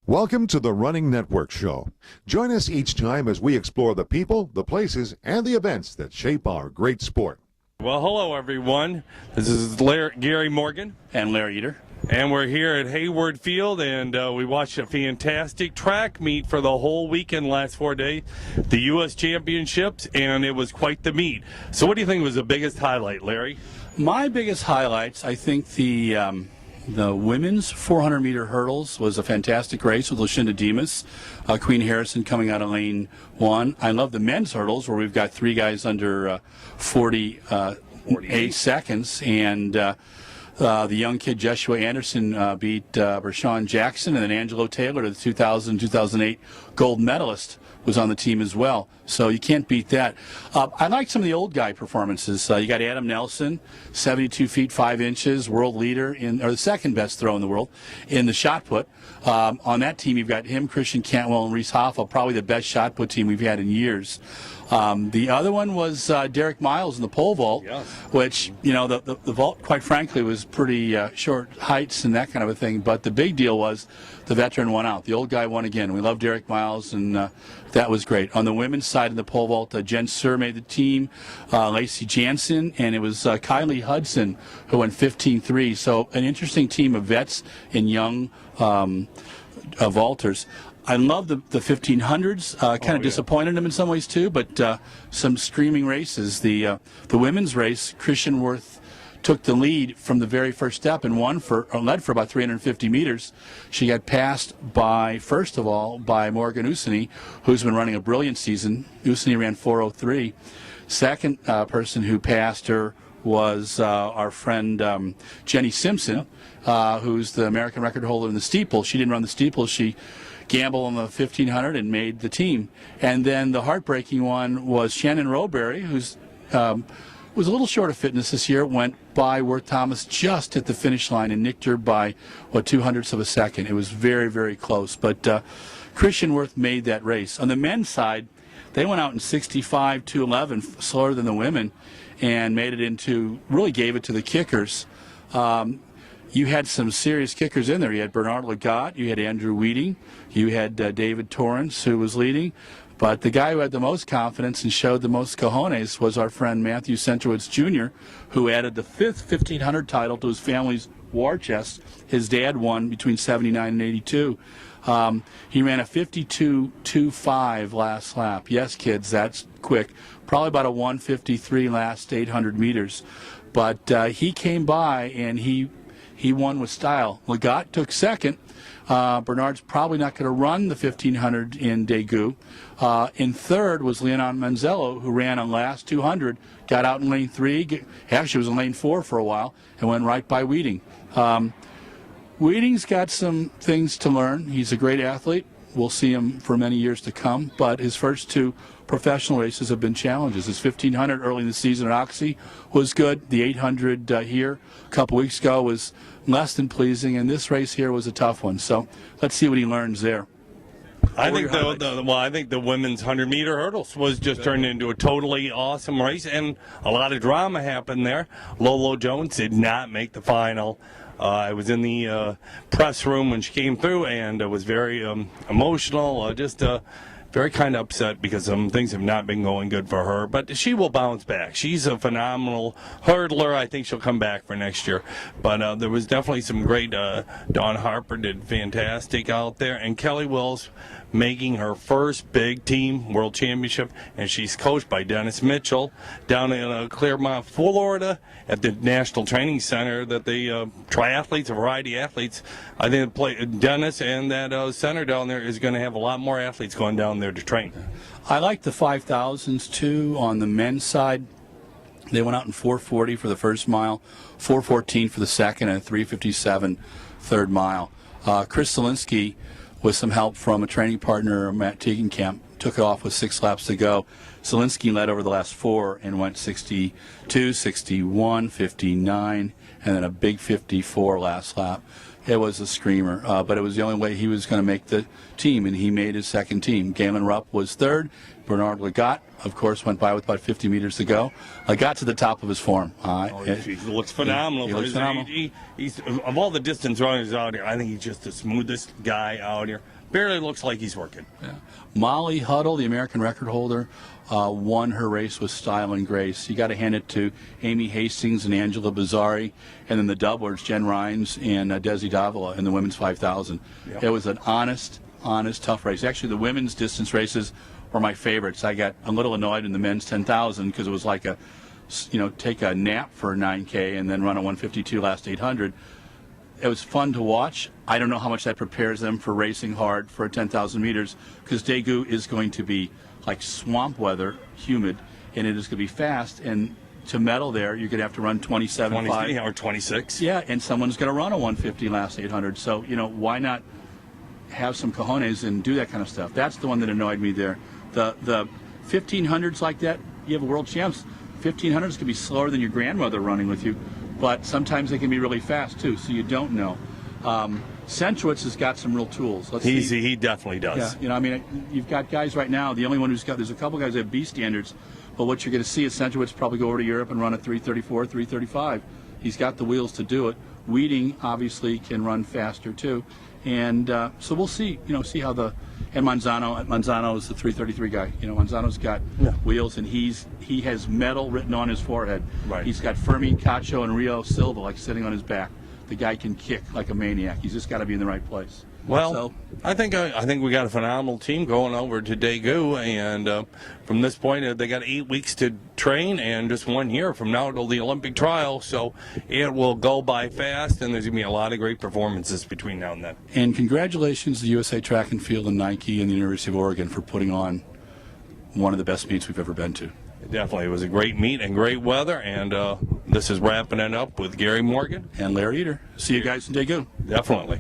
Welcome to the Running Network Show. Join us each time as we explore the people, the places, and the events that shape our great sport. Well, hello, everyone. This is Gary Morgan. And Larry Eder. And we're here at Hayward Field, and we watched a fantastic track meet for the whole weekend, last 4 days, the U.S. Championships, and it was quite the meet. So what do you think was the biggest highlight, Larry? My biggest highlights, I think the women's 400-meter hurdles was a fantastic race with Lucinda Demas, Queen Harrison coming out of lane 1. I love the men's hurdles where we've got 3 guys under 48 seconds, and the young kid Joshua Anderson beat Rashawn Jackson, and then Angelo Taylor, the 2000-2008 gold medalist, was on the team as well. So you can't beat that. I like some of the old guy performances. You got Adam Nelson, 72 feet 5 inches, world leader or the second best throw in the world in the shot put. On that team, you've got him, Christian Cantwell, and Reese Hoffa, probably the best shot put team we've had in years. The other one was Derek Miles in the pole vault, yes, which, you know, the vault, quite frankly, was pretty short heights and that kind of a thing. But the big deal was the veteran won out. The old guy won again. We love Derek Miles, and that was great. On the women's side of the pole vault, Jen Sir made the team, Lacey Jansen, and it was Kylie Hudson who went 15-3. So an interesting team of vets and young vaulters. I love the 1500s. Kind of disappointed them in some ways too, but some screaming races. The women's race, Christian Worth took the lead from the very first step and led for about 350 meters. She got passed first of all by Morgan Usani, who's been running a brilliant season. Usani ran 4:03. Second person who passed her was our friend Jenny Simpson, who's the American record holder in the steeple. She didn't run the steeple. She gambled on the 1500 and made the team. And then the heartbreaking one was Shannon Rowberry, who's was a little short of fitness this year, went by Worth Thomas just at the finish line and nicked her by, 200ths of a second. It was very, very close. But Christian Worth made that race. On the men's side, they went out in 65-11, slower than the women, and made it really gave it to the kickers. You had some serious kickers in there. You had Bernard Legat, you had Andrew Wheating, you had David Torrance, who was leading. But the guy who had the most confidence and showed the most cojones was our friend Matthew Centrowitz Jr., who added the 5th 1500 title to his family's war chest. His dad won between 79 and 82. He ran a 52.25 last lap. Yes, kids, that's quick. Probably about a 1:53 last 800 meters. But he came by, and he won with style. Legat took second. Bernard's probably not going to run the 1500 in Daegu. In third was Leon Manzello, who ran on last 200, got out in lane 3, actually was in lane 4 for a while, and went right by Wheating. Wheating's got some things to learn. He's a great athlete. We'll see him for many years to come, but his first 2 professional races have been challenges. His 1500 early in the season at Oxy was good. The 800 here a couple weeks ago was less than pleasing, and this race here was a tough one. So let's see what he learns there. I think the women's 100-meter hurdles was just turned into a totally awesome race, and a lot of drama happened there. Lolo Jones did not make the final. I was in the press room when she came through, and was very emotional, very kind of upset because things have not been going good for her. But she will bounce back. She's a phenomenal hurdler. I think she'll come back for next year. But there was definitely some great Dawn Harper did fantastic out there. And Kelly Wills making her first big team world championship. And she's coached by Dennis Mitchell down in Clearmont, Florida at the National Training Center that the triathletes, a variety of athletes, I think Dennis and that center down there is going to have a lot more athletes going down there to train. I like the 5,000s too on the men's side. They went out in 4:40 for the first mile, 4:14 for the second, and 3:57 third mile. Chris Zielinski, with some help from a training partner, Matt Tegenkamp, took it off with 6 laps to go. Zielinski led over the last 4 and went 62, 61, 59, and then a big 54 last lap. It was a screamer, but it was the only way he was going to make the team, and he made his second team. Galen Rupp was third. Bernard Legat, of course, went by with about 50 meters to go. Got to the top of his form. He looks phenomenal. He looks phenomenal. He's, of all the distance runners out here, I think he's just the smoothest guy out here. Barely looks like he's working. Yeah. Molly Huddle, the American record holder, won her race with style and grace. You got to hand it to Amy Hastings and Angela Bizzari, and then the doublers, Jen Rhines and Desi Davila in the women's 5,000. Yep. It was an honest, tough race. Actually, the women's distance races were my favorites. I got a little annoyed in the men's 10,000 because it was like take a nap for 9K and then run a 152 last 800. It was fun to watch. I don't know how much that prepares them for racing hard for 10,000 meters because Daegu is going to be like swamp weather, humid, and it is going to be fast. And to medal there, you're going to have to run 27.5 or 26. Yeah, and someone's going to run a 150 last 800. So why not have some cojones and do that kind of stuff? That's the one that annoyed me there. The 1500s like that, you have world champs. 1500s can be slower than your grandmother running with you, but sometimes they can be really fast too. So you don't know. Centrowitz has got some real tools. He definitely does. Yeah, you've got guys right now. The only one there's a couple guys that have B standards, but what you're going to see is Centrowitz probably go over to Europe and run a 334, 335. He's got the wheels to do it. Weeding obviously can run faster too, and so we'll see. See how and Manzano is the 333 guy. Manzano's got wheels, and he has medal written on his forehead. Right. He's got Fermin, Cacho, and Rio Silva like sitting on his back. The guy can kick like a maniac. He's just got to be in the right place. Well, I think we got a phenomenal team going over to Daegu, and from this point, they got 8 weeks to train, and just 1 year from now till the Olympic trial. So it will go by fast, and there's going to be a lot of great performances between now and then. And congratulations to USA Track and Field and Nike and the University of Oregon for putting on one of the best meets we've ever been to. Definitely, it was a great meet and great weather, and this is wrapping it up with Gary Morgan and Larry Eder. See you guys in Daegu. Definitely.